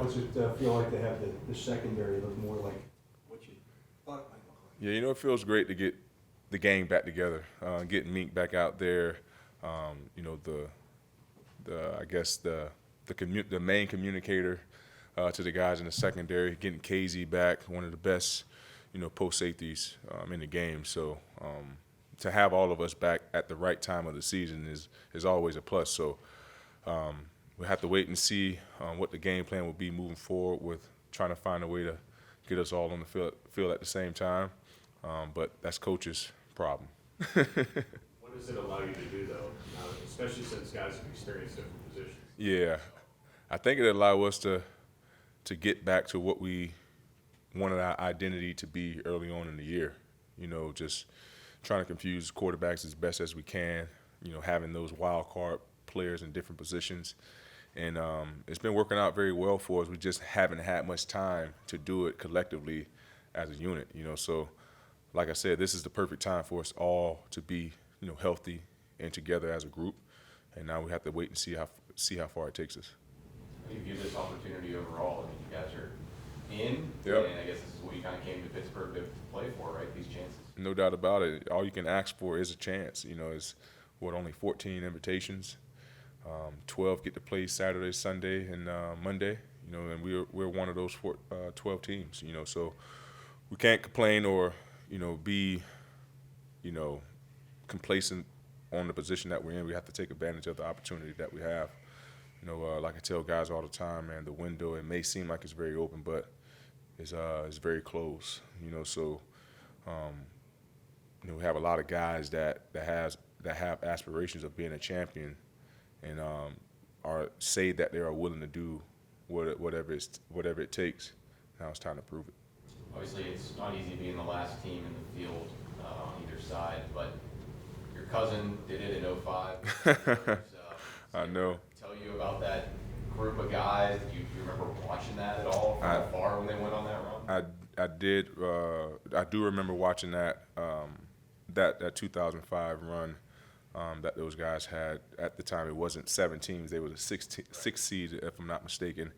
What's it feel like to have the secondary look more like what you thought it might look like? Yeah, it feels great to get the gang back together, getting Meek back out there. I guess the main communicator to the guys in the secondary, getting KZ back, one of the best, post safeties in the game. So to have all of us back at the right time of the season is always a plus. So we have to wait and see what the game plan will be moving forward with trying to find a way to get us all on the field at the same time. But that's coach's problem. What does it allow you to do, though, especially since guys have experienced different positions? Yeah, I think it allowed us to get back to what we wanted our identity to be early on in the year. Just trying to confuse quarterbacks as best as we can, having those wild card players in different positions. And it's been working out very well for us. We just haven't had much time to do it collectively as a unit, So, like I said, this is the perfect time for us all to be, healthy and together as a group. And now we have to wait and see how far it takes us. How do you view this opportunity overall? I mean, you guys are in, Yep. And I guess this is what you kind of came to Pittsburgh to play for, right? These chances. No doubt about it. All you can ask for is a chance. It's only 14 invitations. 12 get to play Saturday, Sunday, and Monday. And we're one of those 12 teams. So we can't complain or be complacent on the position that we're in. We have to take advantage of the opportunity that we have. Like I tell guys all the time, man, the window, it may seem like it's very open, but it's very close. So we have a lot of guys that have aspirations of being a champion, and say that they are willing to do whatever it takes. Now it's time to prove it. Obviously, it's not easy being the last team in the field on either side, but your cousin did it in 05. I know. Tell you about that group of guys. Do you remember watching that at all from afar when they went on that run? I did. I do remember watching that 2005 run that those guys had. At the time, it wasn't 7 teams. They were the six seed, if I'm not mistaken,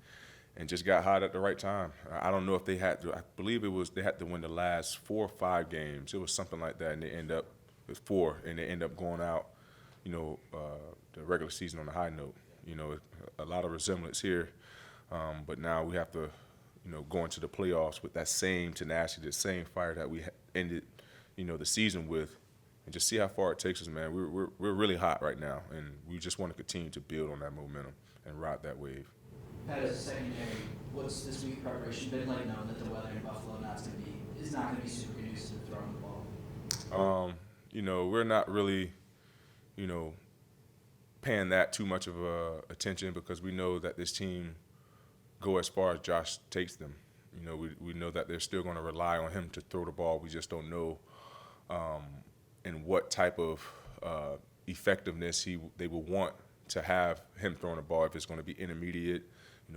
and just got hot at the right time. I don't know if they had to. I believe they had to win the last 4 or 5 games. It was something like that, and they end up with 4, and they end up going out, the regular season on a high note. A lot of resemblance here, but now we have to, go into the playoffs with that same tenacity, the same fire that we ended, the season with, and just see how far it takes us, man. We're really hot right now, and we just want to continue to build on that momentum and ride that wave. Pat, as a secondary, what's this week preparation been like, knowing that the weather in Buffalo is not going to be super conducive to throwing the ball? We're not really, paying that too much of attention because we know that this team go as far as Josh takes them. We know that they're still going to rely on him to throw the ball. We just don't know in what type of effectiveness they will want to have him throwing the ball. If it's going to be intermediate,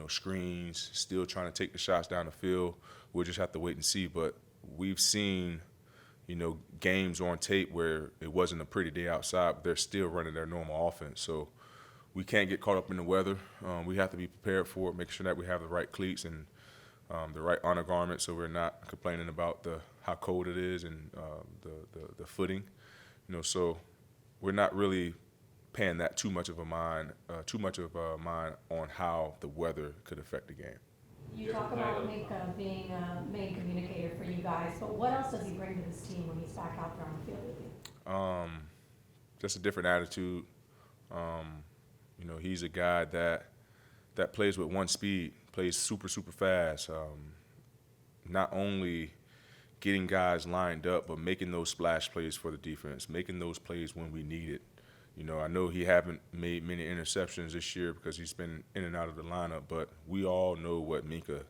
screens, still trying to take the shots down the field. We'll just have to wait and see. But we've seen, games on tape where it wasn't a pretty day outside, but they're still running their normal offense. So we can't get caught up in the weather. We have to be prepared for it, make sure that we have the right cleats and the right undergarments, so we're not complaining about how cold it is and the footing. So we're not really paying that too much of a mind on how the weather could affect the game. You talk about Mink being a main communicator for you guys, but what else does he bring to this team when he's back out there on the field with you? Just a different attitude. He's a guy that plays with one speed, plays super, super fast. Not only getting guys lined up, but making those splash plays for the defense, making those plays when we need it. I know he haven't made many interceptions this year because he's been in and out of the lineup, but we all know what Minka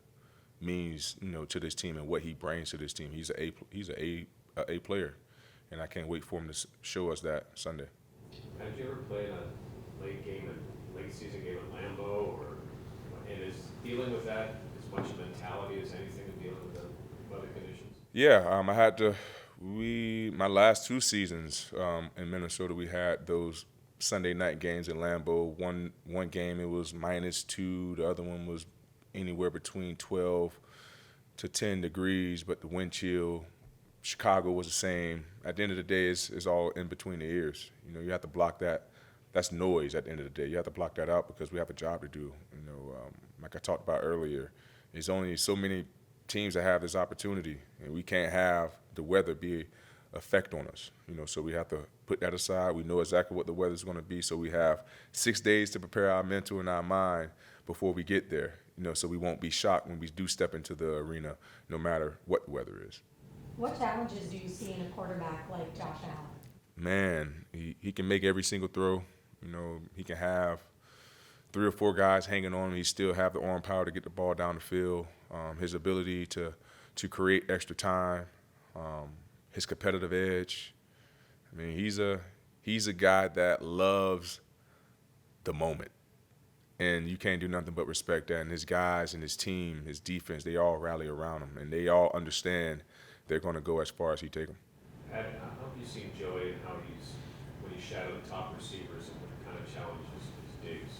means, to this team and what he brings to this team. He's a A player, and I can't wait for him to show us that Sunday. Have you ever played a late season game at Lambeau, and is dealing with that as much mentality as anything in dealing with the weather conditions? Yeah, I had to. My last 2 seasons in Minnesota, we had those Sunday night games in Lambeau. One game it was -2, the other one was anywhere between 12 to 10 degrees, but the wind chill. Chicago was the same. At the end of the day, it's all in between the ears. You know, you have to block that. That's noise at the end of the day. You have to block that out because we have a job to do. You know, like I talked about earlier, there's only so many teams that have this opportunity, and we can't have the weather be effect on us. You know, so we have to put that aside. We know exactly what the weather's going to be, so we have 6 days to prepare our mental and our mind before we get there. You know, so we won't be shocked when we do step into the arena, no matter what the weather is. What challenges do you see in a quarterback like Josh Allen? Man, he can make every single throw. You know, he can have 3 or 4 guys hanging on him. He still have the arm power to get the ball down the field. His ability to create extra time, his competitive edge. I mean, he's a guy that loves the moment, and you can't do nothing but respect that. And his guys and his team, his defense, they all rally around him, and they all understand they're going to go as far as he take them. How have you seen Joey and how when he's shadowing top receivers and what kind of challenges he digs?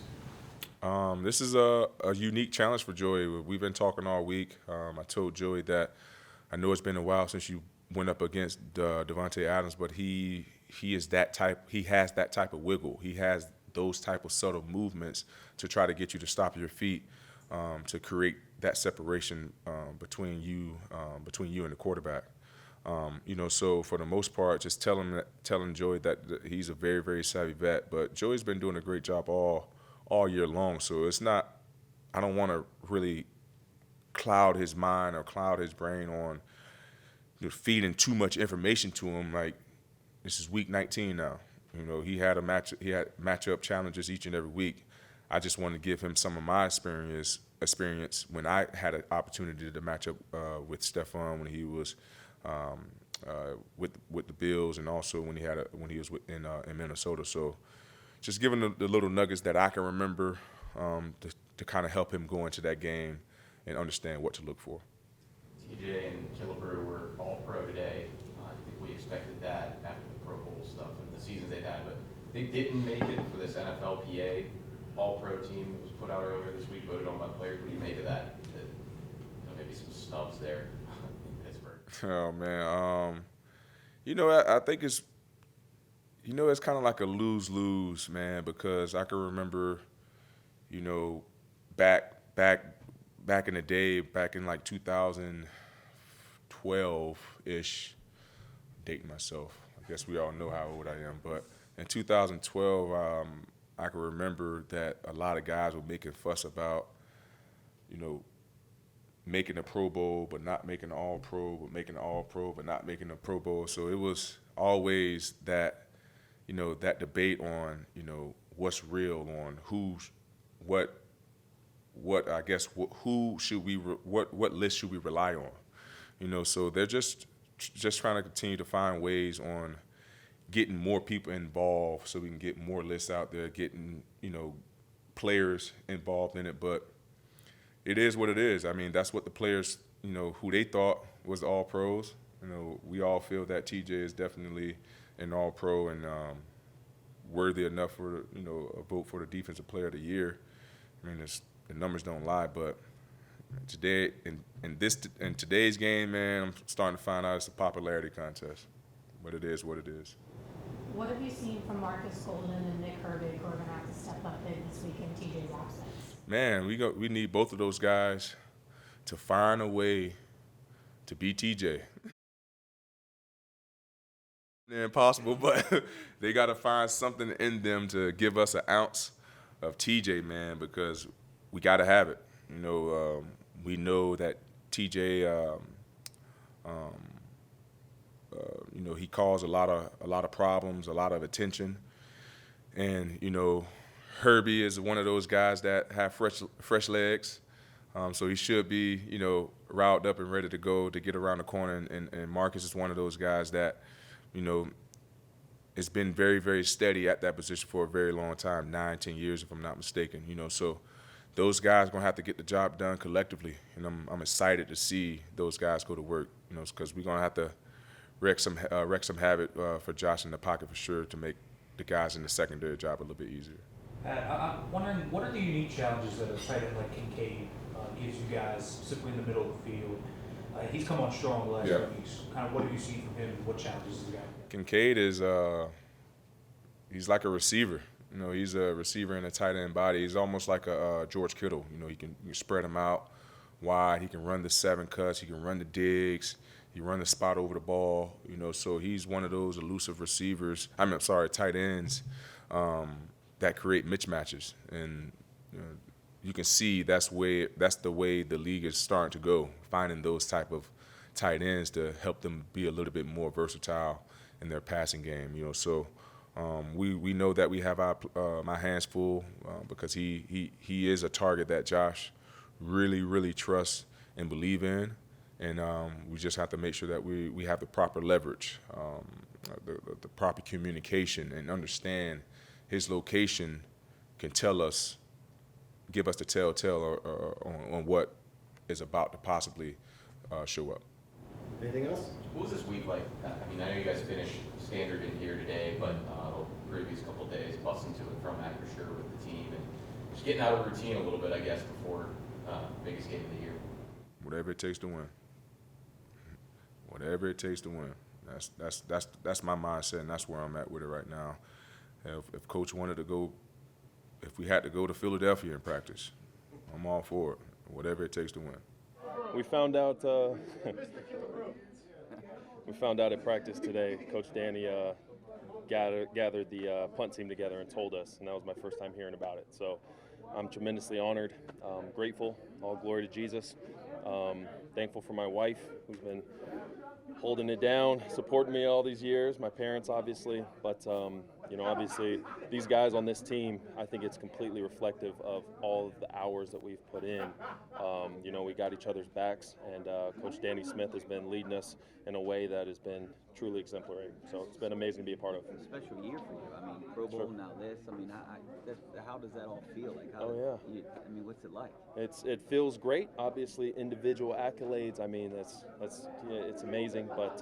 This is a unique challenge for Joey. We've been talking all week. I told Joey that I know it's been a while since you went up against Devontae Adams, but he is that type. He has that type of wiggle. He has those type of subtle movements to try to get you to stop your feet, to create that separation between you and the quarterback. You know, so for the most part, just telling Joey that he's a very, very savvy vet. But Joey's been doing a great job all year long. So it's not. I don't want to really cloud his mind or cloud his brain on feeding too much information to him. Like, this is week 19 now. You know, he had matchup challenges each and every week. I just want to give him some of my experience when I had an opportunity to match up with Stephon when he was with the Bills, and also when he was in Minnesota. So just giving the little nuggets that I can remember to kind of help him go into that game and understand what to look for. TJ and Killebrew were all pro today. I think we expected that after the Pro Bowl stuff and the seasons they've had, but they didn't make it for this NFLPA all-pro team that was put out earlier this week, voted on by players. What do you make of that? Maybe some stubs there in Pittsburgh. Oh man, you know, I think it's kind of like a lose-lose, man, because I can remember, you know, back in the day, back in like 2012-ish, dating myself. I guess we all know how old I am, but in 2012, I can remember that a lot of guys were making fuss about, you know, making a Pro Bowl but not making an All-Pro, but making an All-Pro but not making a Pro Bowl. So it was always that, you know, that debate on, you know, what's real, on what list should we rely on, you know. So they're just trying to continue to find ways on getting more people involved so we can get more lists out there, getting, you know, players involved in it. But it is what it is. I mean, that's what the players, you know, who they thought was the All-Pros. You know, we all feel that TJ is definitely an All-Pro and worthy enough for, you know, a vote for the Defensive Player of the Year. I mean, the numbers don't lie, but today in today's game, man, I'm starting to find out it's a popularity contest. But it is what it is. What have you seen from Marcus Golden and Nick Herbig, who are going to have to step up big this week in TJ's absence? Man, we need both of those guys to find a way to beat TJ. Impossible, but they got to find something in them to give us an ounce of TJ, man, because we got to have it. You know, we know that TJ, you know, he caused a lot of problems, a lot of attention, and you know, Herbie is one of those guys that have fresh legs, so he should be, you know, riled up and ready to go to get around the corner. And Marcus is one of those guys that, you know, has been very, very steady at that position for a very long time, 9-10 years if I'm not mistaken. You know, so those guys are gonna have to get the job done collectively, and I'm excited to see those guys go to work. You know, because we're gonna have to wreck some havoc for Josh in the pocket for sure to make the guys in the secondary job a little bit easier. Pat, I'm wondering, what are the unique challenges that a tight end like Kincaid gives you guys, specifically in the middle of the field. He's come on strong the last Yeah. few weeks. Kind of what have you seen from him? What challenges has he got? Kincaid is he's like a receiver. You know, he's a receiver in a tight end body. He's almost like a George Kittle. You know, you can spread him out wide. He can run the 7 cuts. He can run the digs. He run the spot over the ball. You know, so he's one of those elusive receivers. Tight ends that create mismatches, and you can see that's the way the league is starting to go, finding those type of tight ends to help them be a little bit more versatile in their passing game. You know, so we know that we have my hands full because he is a target that Josh really trusts and believe in, and we just have to make sure that we have the proper leverage, the proper communication, and understand his location can give us the telltale on what is about to possibly show up. Anything else? What was this week like? I mean, I know you guys finished standard in here today, but the previous couple of days, busting to and from Acrisure with the team and just getting out of routine a little bit, I guess, before biggest game of the year. Whatever it takes to win. Whatever it takes to win. That's my mindset, and that's where I'm at with it right now. If Coach wanted to go, if we had to go to Philadelphia in practice, I'm all for it. Whatever it takes to win. We found out. We found out at practice today. Coach Danny gathered the punt team together and told us, and that was my first time hearing about it. So I'm tremendously honored, grateful. All glory to Jesus. Thankful for my wife, who's been holding it down, supporting me all these years. My parents, obviously, but obviously, these guys on this team, I think it's completely reflective of all of the hours that we've put in. We got each other's backs, and Coach Danny Smith has been leading us in a way that has been truly exemplary. So it's been amazing to be a part of. It's a special year for you. I mean, Pro Bowl, now this. I mean, how does that all feel? Like, what's it like? It feels great. Obviously, individual accolades. I mean, it's amazing, but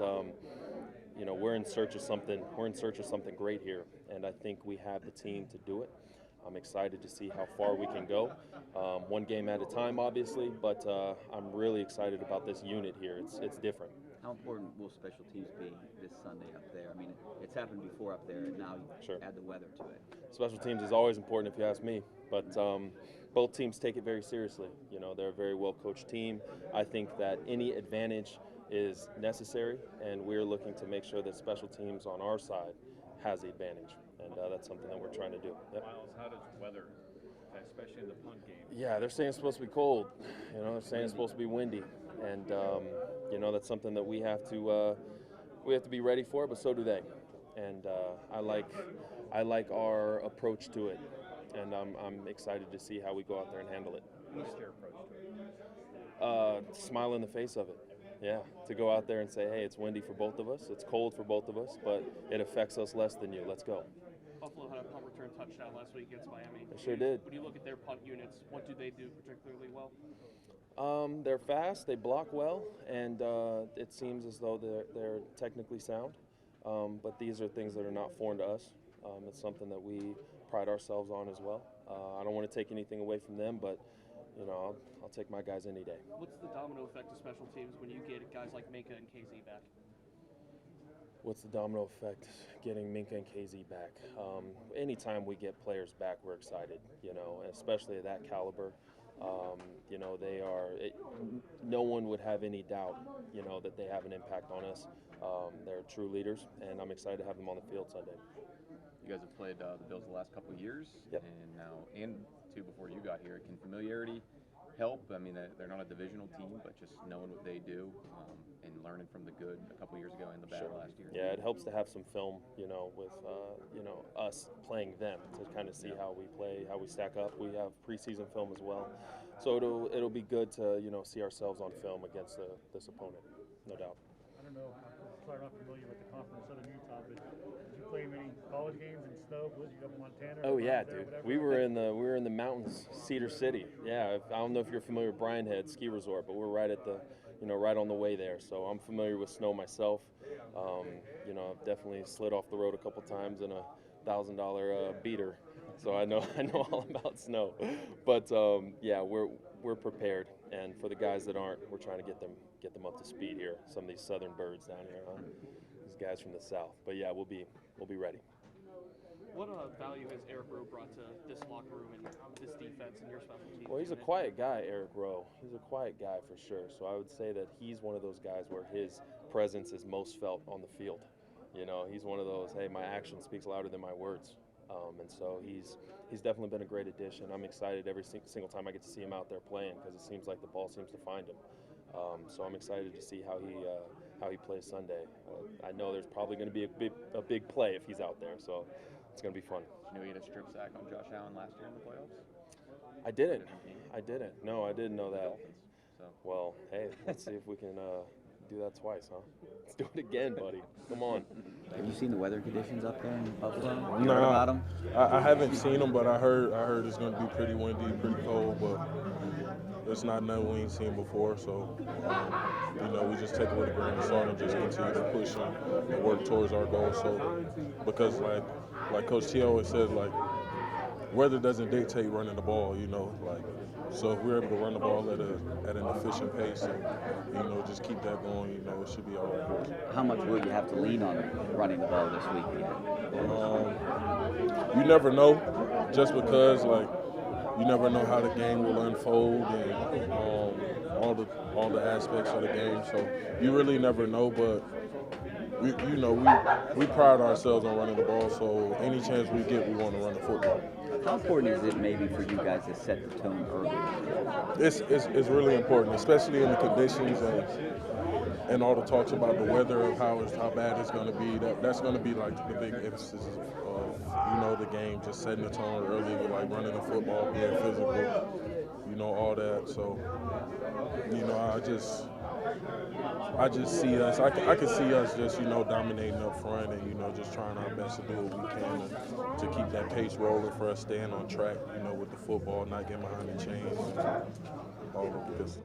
we're in search of something. We're in search of something great here, and I think we have the team to do it. I'm excited to see how far we can go, one game at a time, obviously. But I'm really excited about this unit here. It's different. How important will special teams be this Sunday up there? I mean, it's happened before up there, and now you add the weather to it. Special teams is always important, if you ask me. But both teams take it very seriously. They're a very well-coached team. I think that any advantage is necessary, and we're looking to make sure that special teams on our side has the advantage, and that's something that we're trying to do. Yep. Miles, how does weather, especially in the punt game? Yeah, they're saying it's supposed to be cold. They're saying it's supposed to be windy, and that's something that we have to be ready for, but so do they. And I like our approach to it, and I'm excited to see how we go out there and handle it. What's your approach to it? Smile in the face of it. Yeah, to go out there and say, hey, it's windy for both of us, it's cold for both of us, but it affects us less than you. Let's go. Buffalo had a punt return touchdown last week against Miami. They sure did. When you look at their punt units, what do they do particularly well? They're fast, they block well, and it seems as though they're technically sound. But these are things that are not foreign to us. It's something that we pride ourselves on as well. I don't want to take anything away from them, but I'll take my guys any day. What's the domino effect of special teams when you get guys like Minka and KZ back? What's the domino effect getting Minka and KZ back? Anytime we get players back, we're excited, especially at that caliber. They are, no one would have any doubt, that they have an impact on us. They're true leaders, and I'm excited to have them on the field Sunday. You guys have played the Bills the last couple of years, yep. and two before you got here. Can familiarity help? I mean, they're not a divisional team, but just knowing what they do and learning from the good a couple of years ago and the bad last year. Yeah, it helps to have some film, with us playing them to kind of see how we play, how we stack up. We have preseason film as well, so it'll be good to see ourselves on film against this opponent, no doubt. I don't know, I'm sorry, not familiar with the conference Southern Utah, but did you play many college games in snow? Was you up in Montana? Oh yeah, dude. We were in the mountains, Cedar City. Yeah, I don't know if you're familiar with Bryan Head Ski Resort, but we're right at the, right on the way there. So I'm familiar with snow myself. I've definitely slid off the road a couple times in a $1,000 beater. So I know all about snow. But yeah, we're we're prepared, and for the guys that aren't, we're trying to get them up to speed here. Some of these southern birds down here, huh? These guys from the south. But yeah, we'll be ready. What value has Eric Rowe brought to this locker room and this defense and your special teams? Well, he's a quiet guy, Eric Rowe. He's a quiet guy for sure. So I would say that he's one of those guys where his presence is most felt on the field. You know, he's one of those, hey, my action speaks louder than my words. And so he's definitely been a great addition. I'm excited every single time I get to see him out there playing because it seems like the ball seems to find him. So I'm excited to see how he plays Sunday. I know there's probably going to be a big play if he's out there, so it's going to be fun. You know, he had a strip sack on Josh Allen last year in the playoffs. I didn't. No, I didn't know that. Dolphins, so. Well, hey, let's see if we can do that twice, huh? Let's do it again, buddy. Come on. Have you seen the weather conditions up there in Buffalo? Have you No, heard about them? I haven't seen them, but I heard it's going to be pretty windy, pretty cold, but it's not nothing we ain't seen before. So, you know, we just take it with a grain of salt and just continue to push and work towards our goals. So, because like Coach T always says, like, weather doesn't dictate running the ball, you know, like. So if we're able to run the ball at an efficient pace and, you know, just keep that going, you know, it should be all right. How much will you have to lean on running the ball this weekend? You never know, just because, like, you never know how the game will unfold and all the aspects of the game. So you really never know, but we pride ourselves on running the ball. So any chance we get, we want to run the football. How important is it maybe for you guys to set the tone early? It's really important, especially in the conditions and all the talks about the weather of how bad it's going to be. That's going to be like the big emphasis of the game, just setting the tone early with like running the football, being physical, all that. So I just see us. I can see us just dominating up front and just trying our best to do what we can to keep that pace rolling for us, staying on track with the football, not getting behind the chains, all of this.